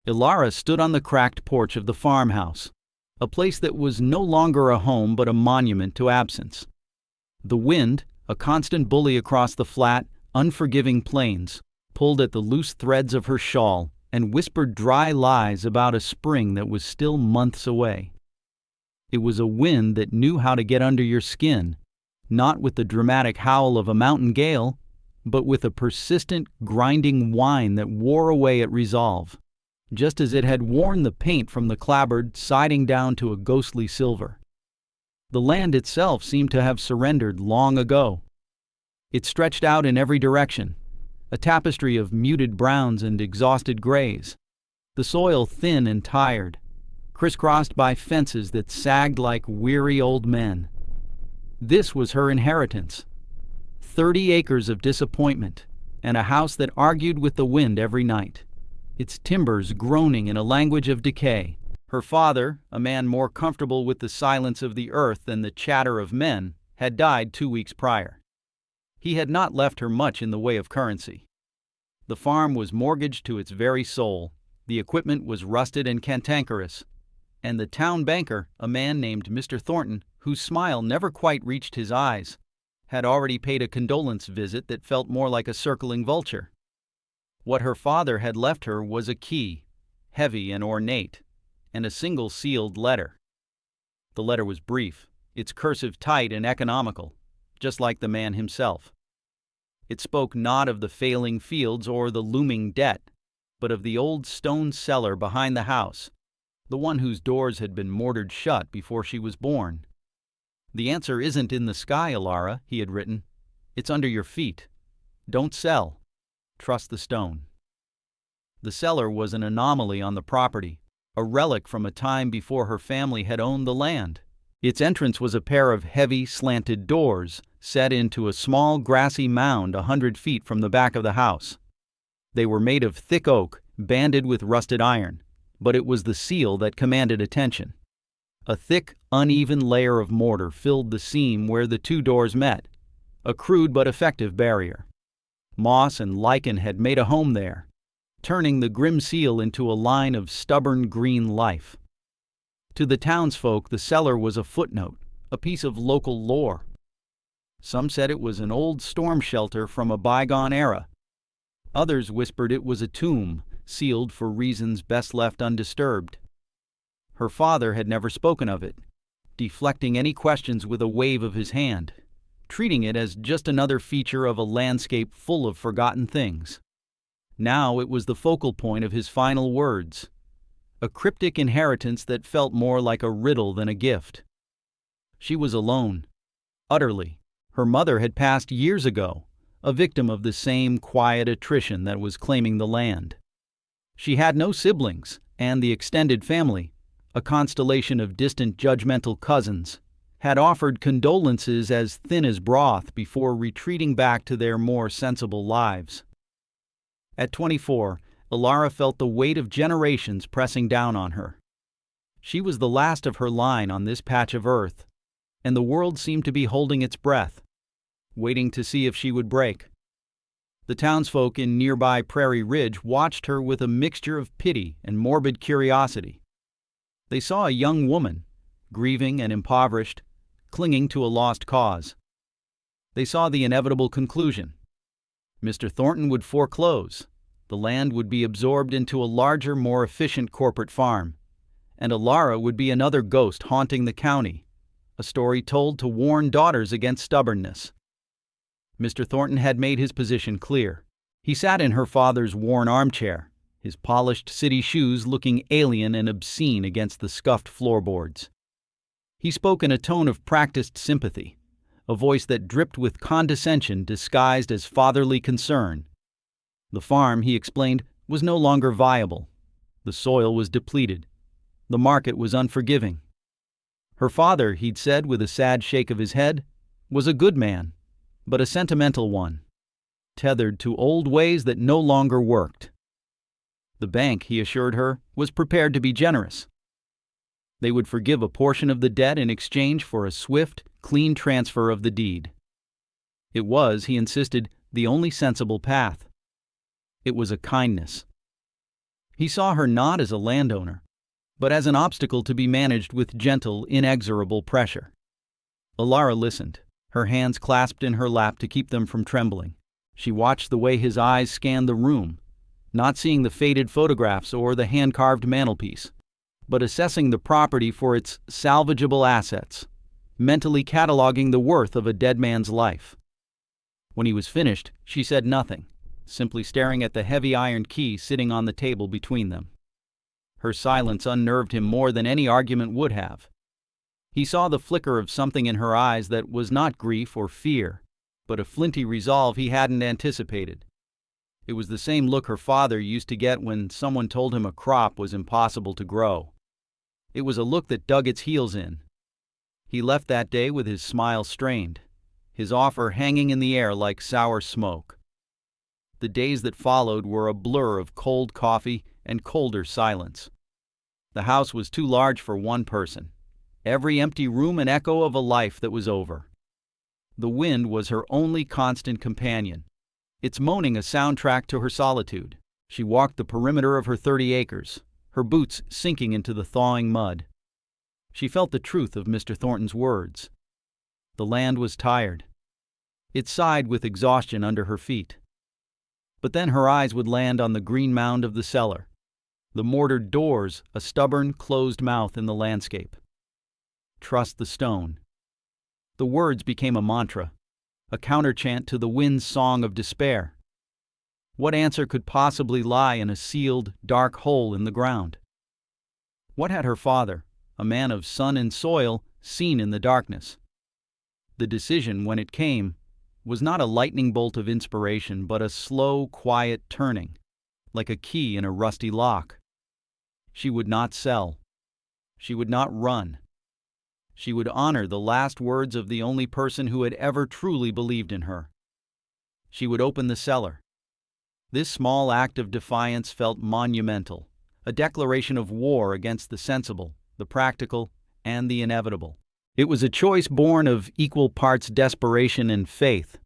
Ilara stood on the cracked porch of the farmhouse, a place that was no longer a home but a monument to absence. The wind, a constant bully across the flat, unforgiving plains, pulled at the loose threads of her shawl and whispered dry lies about a spring that was still months away. It was a wind that knew how to get under your skin, not with the dramatic howl of a mountain gale, but with a persistent, grinding whine that wore away at resolve, just as it had worn the paint from the clapboard siding down to a ghostly silver. The land itself seemed to have surrendered long ago. It stretched out in every direction, a tapestry of muted browns and exhausted grays, the soil thin and tired, crisscrossed by fences that sagged like weary old men. This was her inheritance. 30 acres of disappointment, and a house that argued with the wind every night, its timbers groaning in a language of decay. Her father, a man more comfortable with the silence of the earth than the chatter of men, had died 2 weeks prior. He had not left her much in the way of currency. The farm was mortgaged to its very soul, the equipment was rusted and cantankerous, and the town banker, a man named Mr. Thornton, whose smile never quite reached his eyes, had already paid a condolence visit that felt more like a circling vulture. What her father had left her was a key, heavy and ornate, and a single sealed letter. The letter was brief, its cursive tight and economical, just like the man himself. It spoke not of the failing fields or the looming debt, but of the old stone cellar behind the house, the one whose doors had been mortared shut before she was born. "The answer isn't in the sky, Ilara," he had written. "It's under your feet. Don't sell. Trust the stone." The cellar was an anomaly on the property, a relic from a time before her family had owned the land. Its entrance was a pair of heavy, slanted doors set into a small grassy mound 100 feet from the back of the house. They were made of thick oak, banded with rusted iron, but it was the seal that commanded attention. A thick, uneven layer of mortar filled the seam where the two doors met, a crude but effective barrier. Moss and lichen had made a home there, turning the grim seal into a line of stubborn green life. To the townsfolk, the cellar was a footnote, a piece of local lore. Some said it was an old storm shelter from a bygone era. Others whispered it was a tomb, sealed for reasons best left undisturbed. Her father had never spoken of it, deflecting any questions with a wave of his hand, treating it as just another feature of a landscape full of forgotten things. Now it was the focal point of his final words, a cryptic inheritance that felt more like a riddle than a gift. She was alone, utterly. Her mother had passed years ago, a victim of the same quiet attrition that was claiming the land. She had no siblings, and the extended family, a constellation of distant judgmental cousins, had offered condolences as thin as broth before retreating back to their more sensible lives. At 24, Ilara felt the weight of generations pressing down on her. She was the last of her line on this patch of earth, and the world seemed to be holding its breath, waiting to see if she would break. The townsfolk in nearby Prairie Ridge watched her with a mixture of pity and morbid curiosity. They saw a young woman, grieving and impoverished, clinging to a lost cause. They saw the inevitable conclusion. Mr. Thornton would foreclose, the land would be absorbed into a larger, more efficient corporate farm, and Ilara would be another ghost haunting the county, a story told to warn daughters against stubbornness. Mr. Thornton had made his position clear. He sat in her father's worn armchair, his polished city shoes looking alien and obscene against the scuffed floorboards. He spoke in a tone of practiced sympathy, a voice that dripped with condescension disguised as fatherly concern. The farm, he explained, was no longer viable. The soil was depleted. The market was unforgiving. Her father, he'd said with a sad shake of his head, was a good man, but a sentimental one, tethered to old ways that no longer worked. The bank, he assured her, was prepared to be generous. They would forgive a portion of the debt in exchange for a swift, clean transfer of the deed. It was, he insisted, the only sensible path. It was a kindness. He saw her not as a landowner, but as an obstacle to be managed with gentle, inexorable pressure. Alara listened, her hands clasped in her lap to keep them from trembling. She watched the way his eyes scanned the room, not seeing the faded photographs or the hand-carved mantelpiece, but assessing the property for its salvageable assets, mentally cataloging the worth of a dead man's life. When he was finished, she said nothing, simply staring at the heavy iron key sitting on the table between them. Her silence unnerved him more than any argument would have. He saw the flicker of something in her eyes that was not grief or fear, but a flinty resolve he hadn't anticipated. It was the same look her father used to get when someone told him a crop was impossible to grow. It was a look that dug its heels in. He left that day with his smile strained, his offer hanging in the air like sour smoke. The days that followed were a blur of cold coffee and colder silence. The house was too large for one person, every empty room an echo of a life that was over. The wind was her only constant companion, its moaning a soundtrack to her solitude. She walked the perimeter of her 30 acres, her boots sinking into the thawing mud. She felt the truth of Mr. Thornton's words. The land was tired. It sighed with exhaustion under her feet. But then her eyes would land on the green mound of the cellar, the mortared doors a stubborn, closed mouth in the landscape. Trust the stone. The words became a mantra, a counterchant to the wind's song of despair. What answer could possibly lie in a sealed, dark hole in the ground? What had her father, a man of sun and soil, seen in the darkness? The decision, when it came, was not a lightning bolt of inspiration, but a slow, quiet turning, like a key in a rusty lock. She would not sell. She would not run. She would honor the last words of the only person who had ever truly believed in her. She would open the cellar. This small act of defiance felt monumental, a declaration of war against the sensible, the practical, and the inevitable. It was a choice born of equal parts desperation and faith,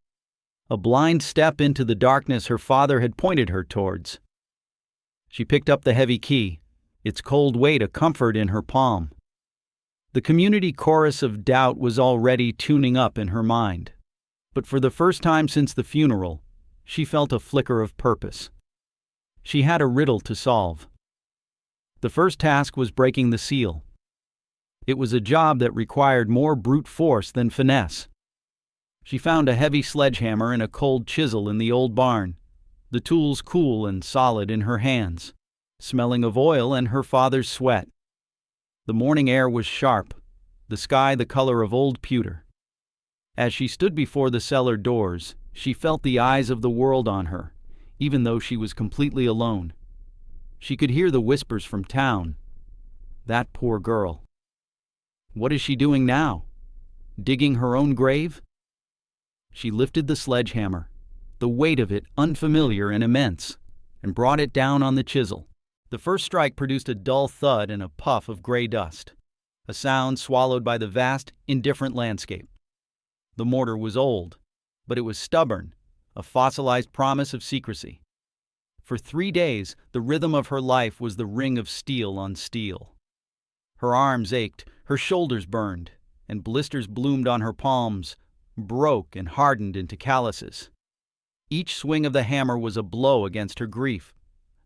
a blind step into the darkness her father had pointed her towards. She picked up the heavy key, its cold weight a comfort in her palm. The community chorus of doubt was already tuning up in her mind, but for the first time since the funeral, she felt a flicker of purpose. She had a riddle to solve. The first task was breaking the seal. It was a job that required more brute force than finesse. She found a heavy sledgehammer and a cold chisel in the old barn, the tools cool and solid in her hands, smelling of oil and her father's sweat. The morning air was sharp, the sky the color of old pewter. As she stood before the cellar doors, she felt the eyes of the world on her, even though she was completely alone. She could hear the whispers from town. That poor girl. What is she doing now? Digging her own grave? She lifted the sledgehammer, the weight of it unfamiliar and immense, and brought it down on the chisel. The first strike produced a dull thud and a puff of gray dust, a sound swallowed by the vast, indifferent landscape. The mortar was old, but it was stubborn, a fossilized promise of secrecy. For 3 days, the rhythm of her life was the ring of steel on steel. Her arms ached, her shoulders burned, and blisters bloomed on her palms, broke and hardened into calluses. Each swing of the hammer was a blow against her grief,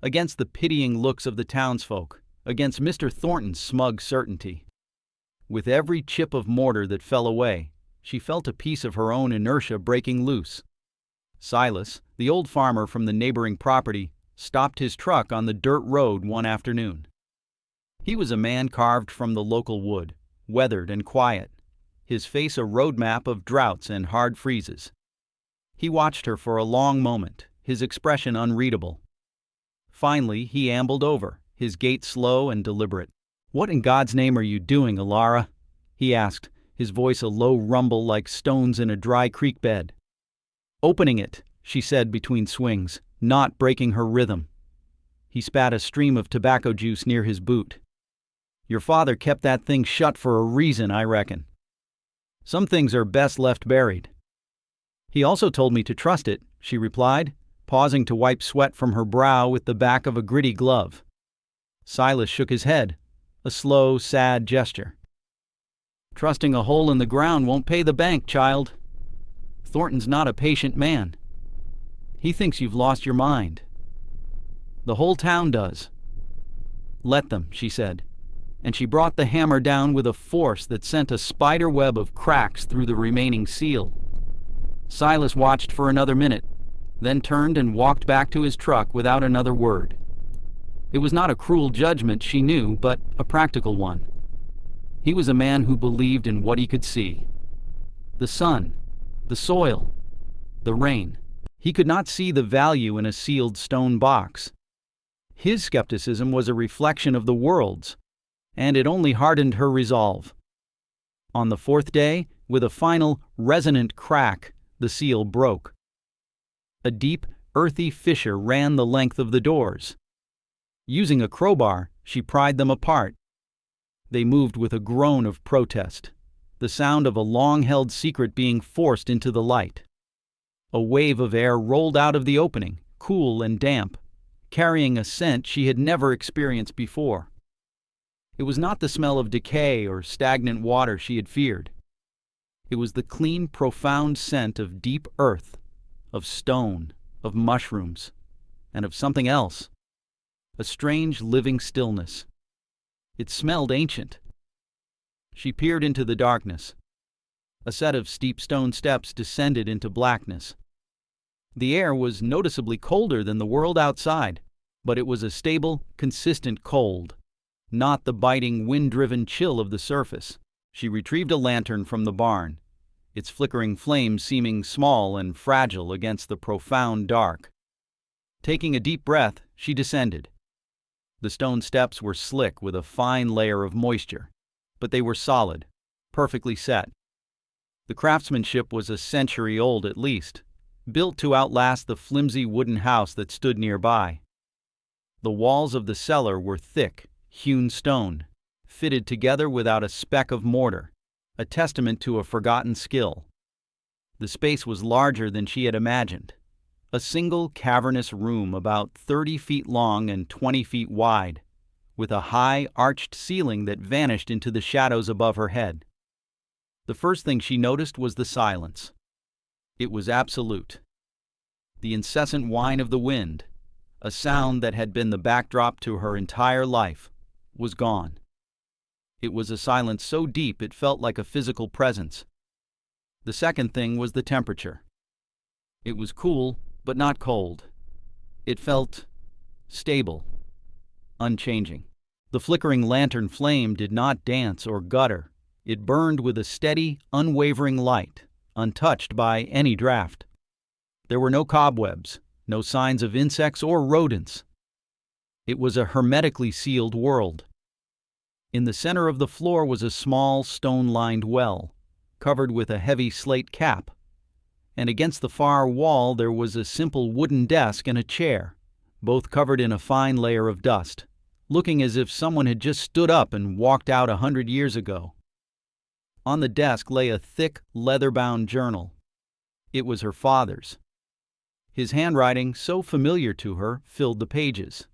against the pitying looks of the townsfolk, against Mr. Thornton's smug certainty. With every chip of mortar that fell away, she felt a piece of her own inertia breaking loose. Silas, the old farmer from the neighboring property, stopped his truck on the dirt road one afternoon. He was a man carved from the local wood, weathered and quiet, his face a roadmap of droughts and hard freezes. He watched her for a long moment, his expression unreadable. Finally, he ambled over, his gait slow and deliberate. "What in God's name are you doing, Alara?" he asked, his voice a low rumble like stones in a dry creek bed. "Opening it," she said between swings, not breaking her rhythm. He spat a stream of tobacco juice near his boot. "Your father kept that thing shut for a reason, I reckon. Some things are best left buried." "He also told me to trust it," she replied, pausing to wipe sweat from her brow with the back of a gritty glove. Silas shook his head, a slow, sad gesture. "Trusting a hole in the ground won't pay the bank, child. Thornton's not a patient man. He thinks you've lost your mind. The whole town does." "Let them," she said, and she brought the hammer down with a force that sent a spider web of cracks through the remaining seal. Silas watched for another minute, then turned and walked back to his truck without another word. It was not a cruel judgment, she knew, but a practical one. He was a man who believed in what he could see. The sun, the soil, the rain. He could not see the value in a sealed stone box. His skepticism was a reflection of the world's, and it only hardened her resolve. On the fourth day, with a final, resonant crack, the seal broke. A deep, earthy fissure ran the length of the doors. Using a crowbar, she pried them apart. They moved with a groan of protest, the sound of a long-held secret being forced into the light. A wave of air rolled out of the opening, cool and damp, carrying a scent she had never experienced before. It was not the smell of decay or stagnant water she had feared. It was the clean, profound scent of deep earth, of stone, of mushrooms, and of something else. A strange, living stillness. It smelled ancient. She peered into the darkness. A set of steep stone steps descended into blackness. The air was noticeably colder than the world outside, but it was a stable, consistent cold, not the biting, wind-driven chill of the surface. She retrieved a lantern from the barn, its flickering flame seeming small and fragile against the profound dark. Taking a deep breath, she descended. The stone steps were slick with a fine layer of moisture, but they were solid, perfectly set. The craftsmanship was a century old at least, built to outlast the flimsy wooden house that stood nearby. The walls of the cellar were thick, hewn stone, fitted together without a speck of mortar, a testament to a forgotten skill. The space was larger than she had imagined. A single cavernous room about 30 feet long and 20 feet wide, with a high, arched ceiling that vanished into the shadows above her head. The first thing she noticed was the silence. It was absolute. The incessant whine of the wind, a sound that had been the backdrop to her entire life, was gone. It was a silence so deep it felt like a physical presence. The second thing was the temperature. It was cool, but not cold. It felt stable, unchanging. The flickering lantern flame did not dance or gutter. It burned with a steady, unwavering light, untouched by any draft. There were no cobwebs, no signs of insects or rodents. It was a hermetically sealed world. In the center of the floor was a small, stone-lined well, covered with a heavy slate cap, and against the far wall there was a simple wooden desk and a chair, both covered in a fine layer of dust, looking as if someone had just stood up and walked out 100 years ago. On the desk lay a thick, leather-bound journal. It was her father's. His handwriting, so familiar to her, filled the pages.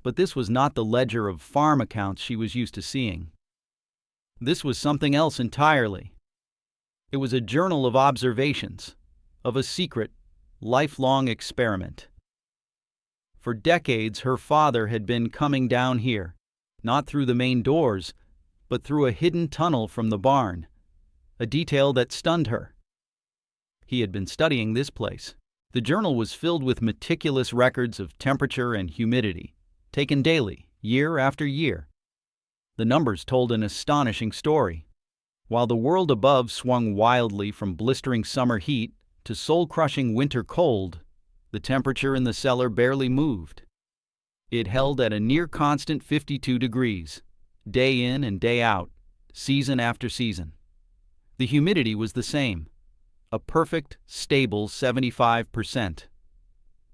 But this was not the ledger of farm accounts she was used to seeing. This was something else entirely. It was a journal of observations, of a secret, lifelong experiment. For decades, her father had been coming down here, not through the main doors, but through a hidden tunnel from the barn, a detail that stunned her. He had been studying this place. The journal was filled with meticulous records of temperature and humidity, taken daily, year after year. The numbers told an astonishing story. While the world above swung wildly from blistering summer heat to soul-crushing winter cold, the temperature in the cellar barely moved. It held at a near-constant 52 degrees, day in and day out, season after season. The humidity was the same, a perfect, stable 75%.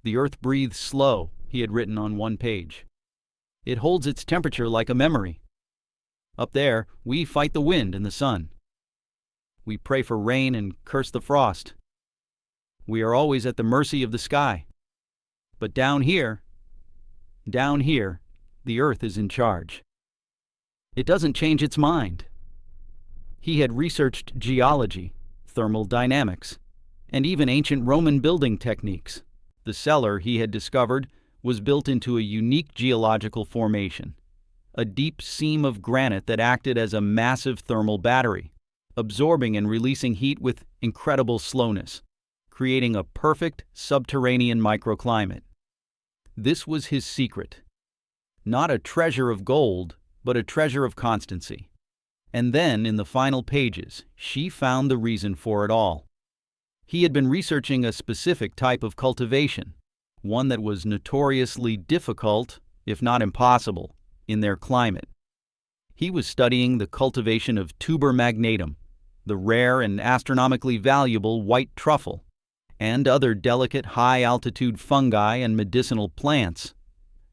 The earth breathes slow, he had written on one page. It holds its temperature like a memory. Up there, we fight the wind and the sun. We pray for rain and curse the frost. We are always at the mercy of the sky. But down here, the Earth is in charge. It doesn't change its mind. He had researched geology, thermal dynamics, and even ancient Roman building techniques. The cellar, he had discovered, was built into a unique geological formation, a deep seam of granite that acted as a massive thermal battery, absorbing and releasing heat with incredible slowness, creating a perfect subterranean microclimate. This was his secret. Not a treasure of gold, but a treasure of constancy. And then, in the final pages, she found the reason for it all. He had been researching a specific type of cultivation, one that was notoriously difficult, if not impossible, in their climate. He was studying the cultivation of tuber magnatum, the rare and astronomically valuable white truffle, and other delicate high-altitude fungi and medicinal plants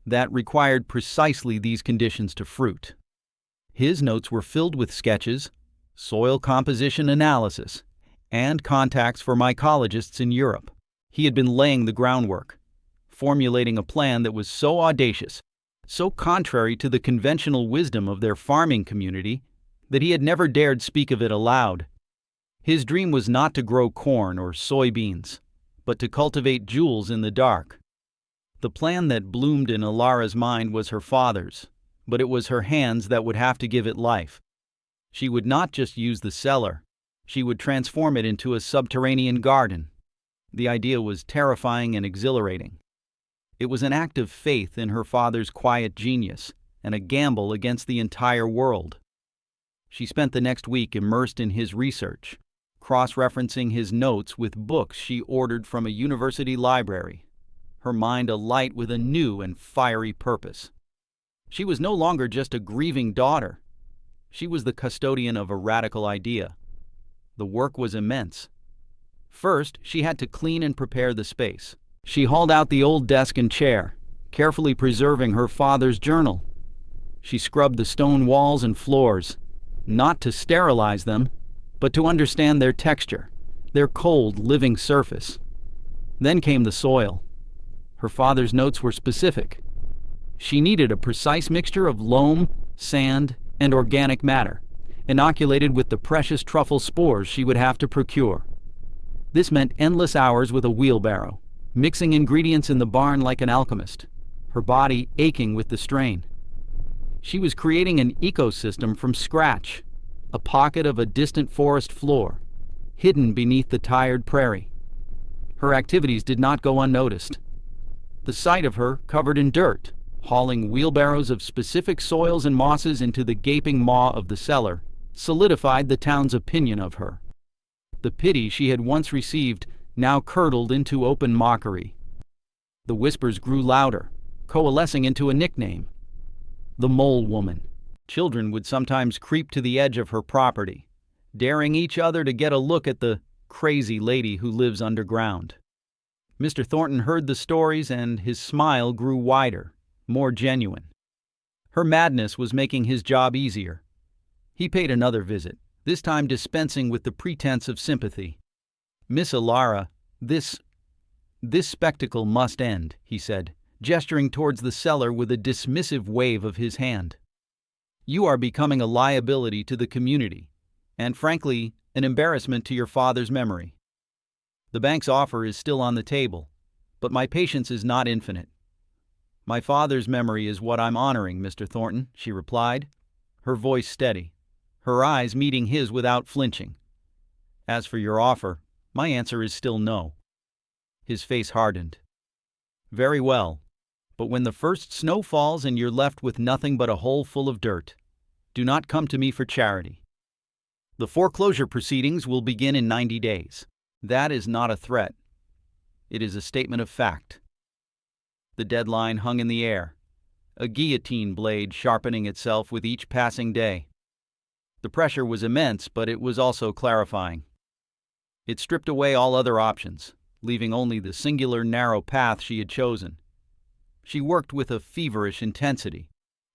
that required precisely these conditions to fruit. His notes were filled with sketches, soil composition analysis, and contacts for mycologists in Europe. He had been laying the groundwork, formulating a plan that was so audacious, so contrary to the conventional wisdom of their farming community, that he had never dared speak of it aloud. His dream was not to grow corn or soybeans, but to cultivate jewels in the dark. The plan that bloomed in Alara's mind was her father's, but it was her hands that would have to give it life. She would not just use the cellar, she would transform it into a subterranean garden. The idea was terrifying and exhilarating. It was an act of faith in her father's quiet genius, and a gamble against the entire world. She spent the next week immersed in his research, cross-referencing his notes with books she ordered from a university library, her mind alight with a new and fiery purpose. She was no longer just a grieving daughter. She was the custodian of a radical idea. The work was immense. First, she had to clean and prepare the space. She hauled out the old desk and chair, carefully preserving her father's journal. She scrubbed the stone walls and floors, not to sterilize them, but to understand their texture, their cold, living surface. Then came the soil. Her father's notes were specific. She needed a precise mixture of loam, sand, and organic matter, inoculated with the precious truffle spores she would have to procure. This meant endless hours with a wheelbarrow, mixing ingredients in the barn like an alchemist, her body aching with the strain. She was creating an ecosystem from scratch, a pocket of a distant forest floor, hidden beneath the tired prairie. Her activities did not go unnoticed. The sight of her, covered in dirt, hauling wheelbarrows of specific soils and mosses into the gaping maw of the cellar, solidified the town's opinion of her. The pity she had once received now curdled into open mockery. The whispers grew louder, coalescing into a nickname: the Mole Woman. Children would sometimes creep to the edge of her property, daring each other to get a look at the crazy lady who lives underground. Mr. Thornton heard the stories, and his smile grew wider, more genuine. Her madness was making his job easier. He paid another visit, this time dispensing with the pretense of sympathy. "Miss Alara, this spectacle must end," he said, gesturing towards the cellar with a dismissive wave of his hand. "You are becoming a liability to the community, and frankly, an embarrassment to your father's memory. The bank's offer is still on the table, but my patience is not infinite." "My father's memory is what I'm honoring, Mr. Thornton," she replied, her voice steady, her eyes meeting his without flinching. "As for your offer, my answer is still no." His face hardened. "Very well, but when the first snow falls and you're left with nothing but a hole full of dirt, do not come to me for charity. The foreclosure proceedings will begin in 90 days. That is not a threat. It is a statement of fact." The deadline hung in the air, a guillotine blade sharpening itself with each passing day. The pressure was immense, but it was also clarifying. It stripped away all other options, leaving only the singular narrow path she had chosen. She worked with a feverish intensity,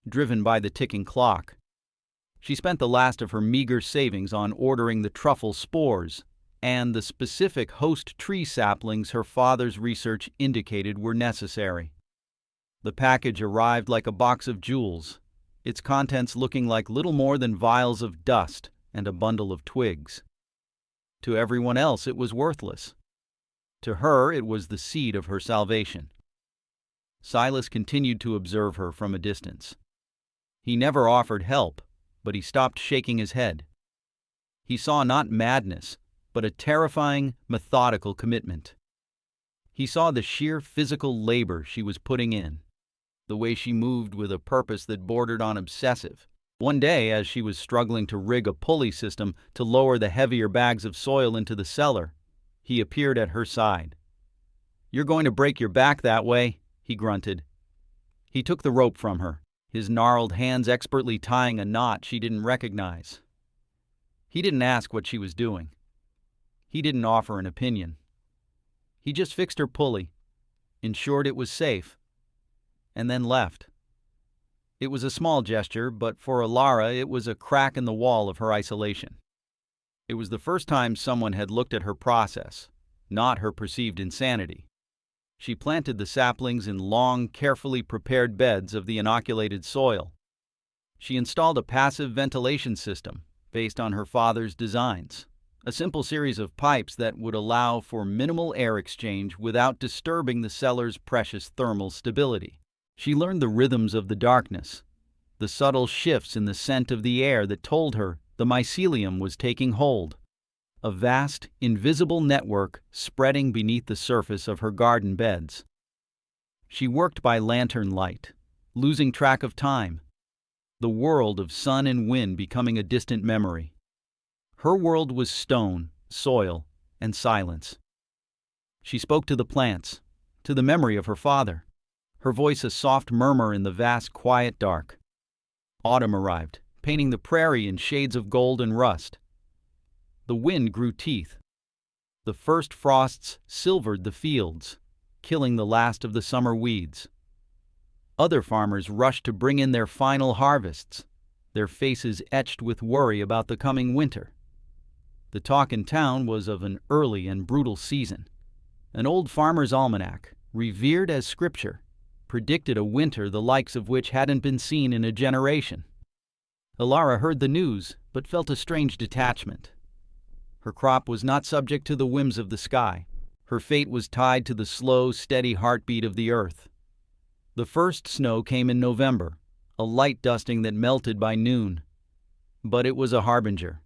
driven by the ticking clock. She spent the last of her meager savings on ordering the truffle spores and the specific host tree saplings her father's research indicated were necessary. The package arrived like a box of jewels, its contents looking like little more than vials of dust and a bundle of twigs. To everyone else it was worthless. To her it was the seed of her salvation. Silas continued to observe her from a distance. He never offered help, but he stopped shaking his head. He saw not madness, but a terrifying, methodical commitment. He saw the sheer physical labor she was putting in, the way she moved with a purpose that bordered on obsessive. One day, as she was struggling to rig a pulley system to lower the heavier bags of soil into the cellar, he appeared at her side. "You're going to break your back that way," he grunted. He took the rope from her, his gnarled hands expertly tying a knot she didn't recognize. He didn't ask what she was doing. He didn't offer an opinion. He just fixed her pulley, ensured it was safe, and then left. It was a small gesture, but for Alara it was a crack in the wall of her isolation. It was the first time someone had looked at her process, not her perceived insanity. She planted the saplings in long, carefully prepared beds of the inoculated soil. She installed a passive ventilation system based on her father's designs, a simple series of pipes that would allow for minimal air exchange without disturbing the cellar's precious thermal stability. She learned the rhythms of the darkness, the subtle shifts in the scent of the air that told her the mycelium was taking hold, a vast, invisible network spreading beneath the surface of her garden beds. She worked by lantern light, losing track of time, the world of sun and wind becoming a distant memory. Her world was stone, soil, and silence. She spoke to the plants, to the memory of her father, her voice a soft murmur in the vast, quiet dark. Autumn arrived, painting the prairie in shades of gold and rust. The wind grew teeth. The first frosts silvered the fields, killing the last of the summer weeds. Other farmers rushed to bring in their final harvests, their faces etched with worry about the coming winter. The talk in town was of an early and brutal season. An old farmer's almanac, revered as scripture, predicted a winter the likes of which hadn't been seen in a generation. Alara heard the news, but felt a strange detachment. Her crop was not subject to the whims of the sky. Her fate was tied to the slow, steady heartbeat of the earth. The first snow came in November, a light dusting that melted by noon. But it was a harbinger.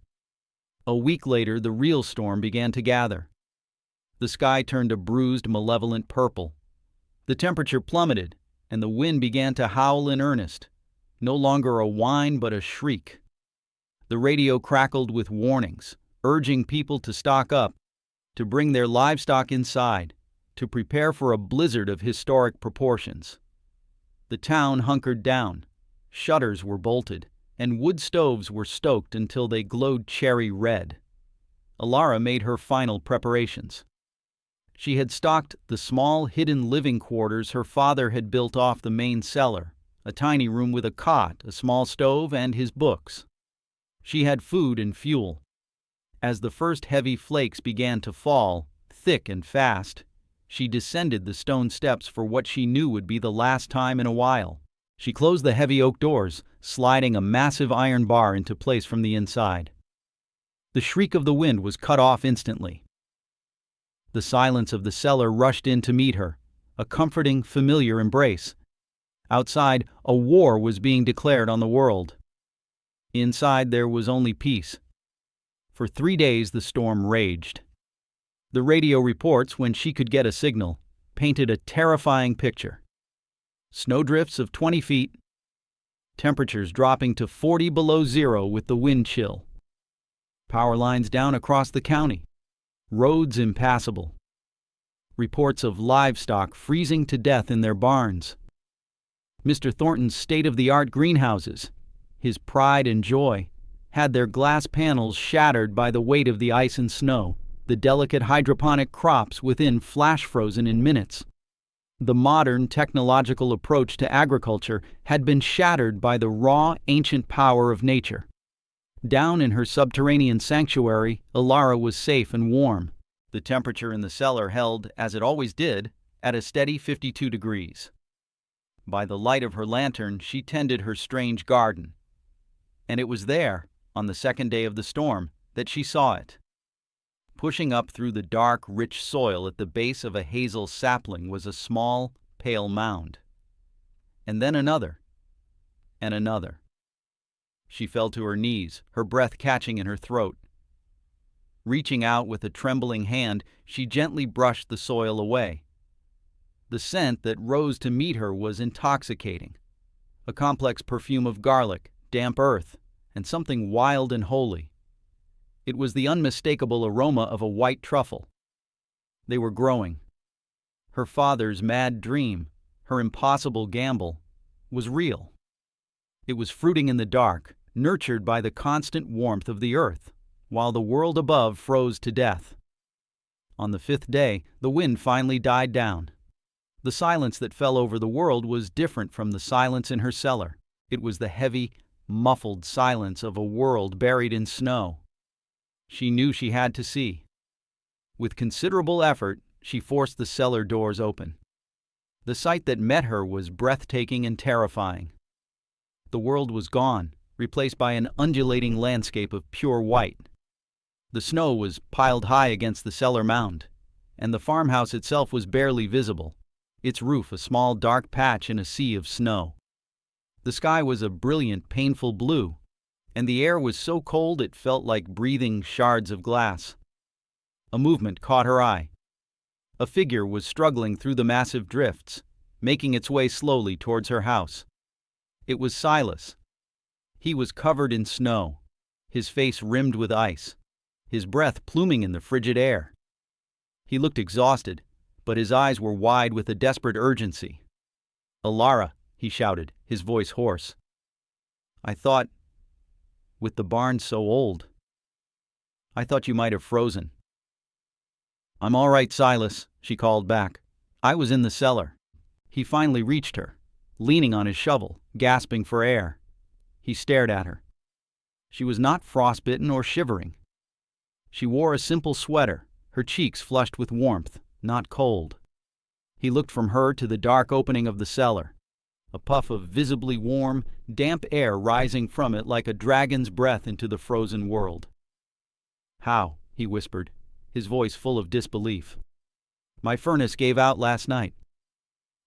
A week later, the real storm began to gather. The sky turned a bruised, malevolent purple. The temperature plummeted, and the wind began to howl in earnest, no longer a whine but a shriek. The radio crackled with warnings, urging people to stock up, to bring their livestock inside, to prepare for a blizzard of historic proportions. The town hunkered down, shutters were bolted, and wood stoves were stoked until they glowed cherry red. Alara made her final preparations. She had stocked the small, hidden living quarters her father had built off the main cellar, a tiny room with a cot, a small stove, and his books. She had food and fuel. As the first heavy flakes began to fall, thick and fast, she descended the stone steps for what she knew would be the last time in a while. She closed the heavy oak doors, sliding a massive iron bar into place from the inside. The shriek of the wind was cut off instantly. The silence of the cellar rushed in to meet her, a comforting, familiar embrace. Outside, a war was being declared on the world. Inside, there was only peace. For 3 days, the storm raged. The radio reports, when she could get a signal, painted a terrifying picture. Snowdrifts of 20 feet, temperatures dropping to 40 below zero with the wind chill. Power lines down across the county, roads impassable. Reports of livestock freezing to death in their barns. Mr. Thornton's state-of-the-art greenhouses, his pride and joy, had their glass panels shattered by the weight of the ice and snow, the delicate hydroponic crops within flash-frozen in minutes. The modern technological approach to agriculture had been shattered by the raw, ancient power of nature. Down in her subterranean sanctuary, Alara was safe and warm. The temperature in the cellar held, as it always did, at a steady 52 degrees. By the light of her lantern, she tended her strange garden. And it was there, on the second day of the storm, that she saw it. Pushing up through the dark, rich soil at the base of a hazel sapling was a small, pale mound. And then another, and another. She fell to her knees, her breath catching in her throat. Reaching out with a trembling hand, she gently brushed the soil away. The scent that rose to meet her was intoxicating, a complex perfume of garlic, damp earth, and something wild and holy. It was the unmistakable aroma of a white truffle. They were growing. Her father's mad dream, her impossible gamble, was real. It was fruiting in the dark, nurtured by the constant warmth of the earth, while the world above froze to death. On the fifth day, the wind finally died down. The silence that fell over the world was different from the silence in her cellar. It was the heavy, muffled silence of a world buried in snow. She knew she had to see. With considerable effort, she forced the cellar doors open. The sight that met her was breathtaking and terrifying. The world was gone, replaced by an undulating landscape of pure white. The snow was piled high against the cellar mound, and the farmhouse itself was barely visible, its roof a small dark patch in a sea of snow. The sky was a brilliant, painful blue, and the air was so cold it felt like breathing shards of glass. A movement caught her eye. A figure was struggling through the massive drifts, making its way slowly towards her house. It was Silas. He was covered in snow, his face rimmed with ice, his breath pluming in the frigid air. He looked exhausted, but his eyes were wide with a desperate urgency. "Alara," he shouted, his voice hoarse. "I thought, with the barn so old, I thought you might have frozen." "I'm all right, Silas," she called back. "I was in the cellar." He finally reached her, leaning on his shovel, gasping for air. He stared at her. She was not frostbitten or shivering. She wore a simple sweater, her cheeks flushed with warmth, not cold. He looked from her to the dark opening of the cellar, a puff of visibly warm, damp air rising from it like a dragon's breath into the frozen world. "How?" he whispered, his voice full of disbelief. "My furnace gave out last night.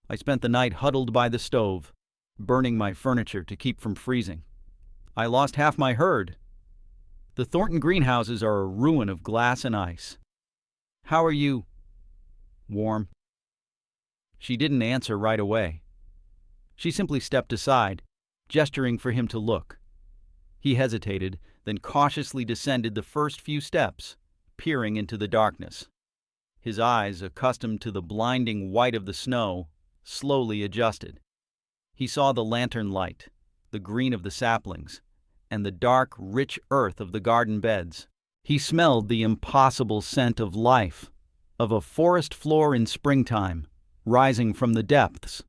I spent the night huddled by the stove, burning my furniture to keep from freezing. I lost half my herd. The Thornton greenhouses are a ruin of glass and ice. How are you?" "Warm." She didn't answer right away. She simply stepped aside, gesturing for him to look. He hesitated, then cautiously descended the first few steps, peering into the darkness. His eyes, accustomed to the blinding white of the snow, slowly adjusted. He saw the lantern light, the green of the saplings, and the dark, rich earth of the garden beds. He smelled the impossible scent of life, of a forest floor in springtime, rising from the depths.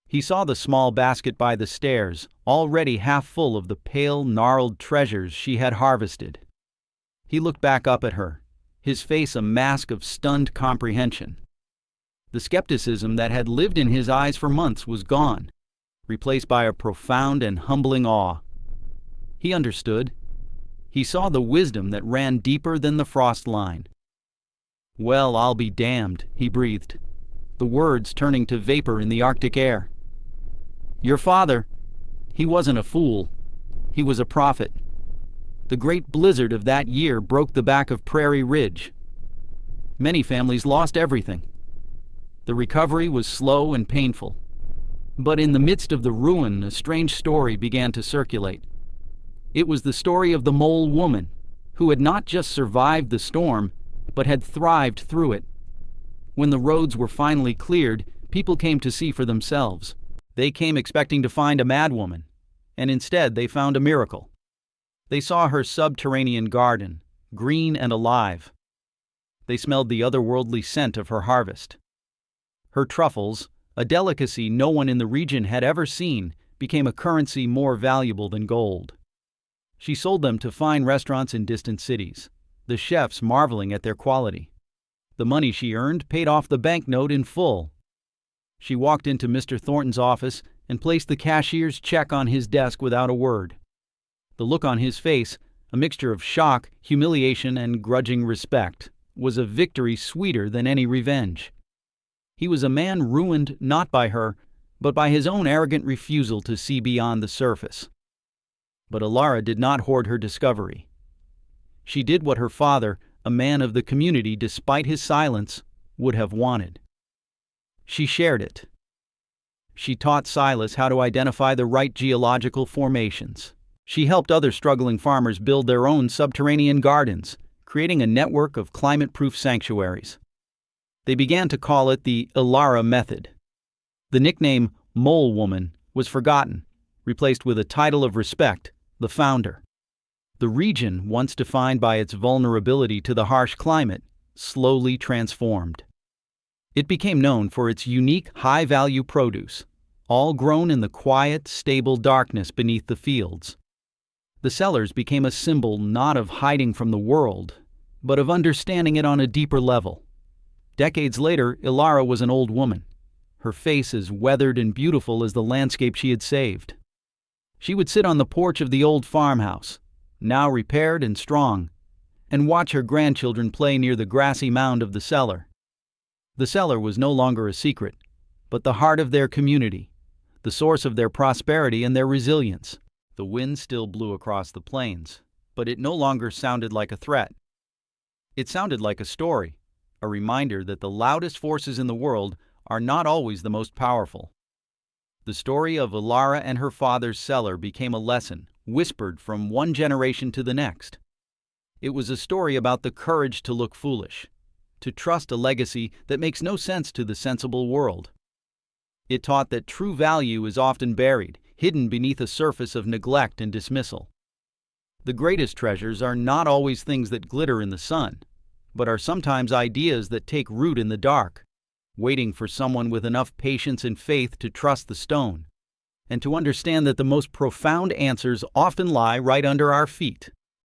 He saw the small basket by the stairs, already half full of the pale, gnarled treasures she had harvested. He looked back up at her, his face a mask of stunned comprehension. The skepticism that had lived in his eyes for months was gone, replaced by a profound and humbling awe. He understood. He saw the wisdom that ran deeper than the frost line. "Well, I'll be damned," he breathed, the words turning to vapor in the Arctic air. "Your father, he wasn't a fool. He was a prophet. The great blizzard of that year broke the back of Prairie Ridge. Many families lost everything. The recovery was slow and painful. But in the midst of the ruin, a strange story began to circulate. It was the story of the mole woman, who had not just survived the storm, but had thrived through it. When the roads were finally cleared, people came to see for themselves. They came expecting to find a madwoman, and instead they found a miracle. They saw her subterranean garden, green and alive. They smelled the otherworldly scent of her harvest. Her truffles, a delicacy no one in the region had ever seen, became a currency more valuable than gold. She sold them to fine restaurants in distant cities, the chefs marveling at their quality. The money she earned paid off the banknote in full. She walked into Mr. Thornton's office and placed the cashier's check on his desk without a word. The look on his face, a mixture of shock, humiliation, and grudging respect, was a victory sweeter than any revenge. He was a man ruined not by her, but by his own arrogant refusal to see beyond the surface. But Alara did not hoard her discovery. She did what her father, a man of the community despite his silence, would have wanted. She shared it. She taught Silas how to identify the right geological formations. She helped other struggling farmers build their own subterranean gardens, creating a network of climate-proof sanctuaries. They began to call it the Cellar method. The nickname Mole Woman was forgotten, replaced with a title of respect, the founder. The region, once defined by its vulnerability to the harsh climate, slowly transformed. It became known for its unique high-value produce, all grown in the quiet, stable darkness beneath the fields. The Cellars became a symbol not of hiding from the world, but of understanding it on a deeper level. Decades later, Alara was an old woman, her face as weathered and beautiful as the landscape she had saved. She would sit on the porch of the old farmhouse, now repaired and strong, and watch her grandchildren play near the grassy mound of the cellar. The cellar was no longer a secret, but the heart of their community, the source of their prosperity and their resilience. The wind still blew across the plains, but it no longer sounded like a threat. It sounded like a story, a reminder that the loudest forces in the world are not always the most powerful. The story of Alara and her father's cellar became a lesson, whispered from one generation to the next. It was a story about the courage to look foolish, to trust a legacy that makes no sense to the sensible world. It taught that true value is often buried, hidden beneath a surface of neglect and dismissal. The greatest treasures are not always things that glitter in the sun, but are sometimes ideas that take root in the dark, waiting for someone with enough patience and faith to trust the stone, and to understand that the most profound answers often lie right under our feet.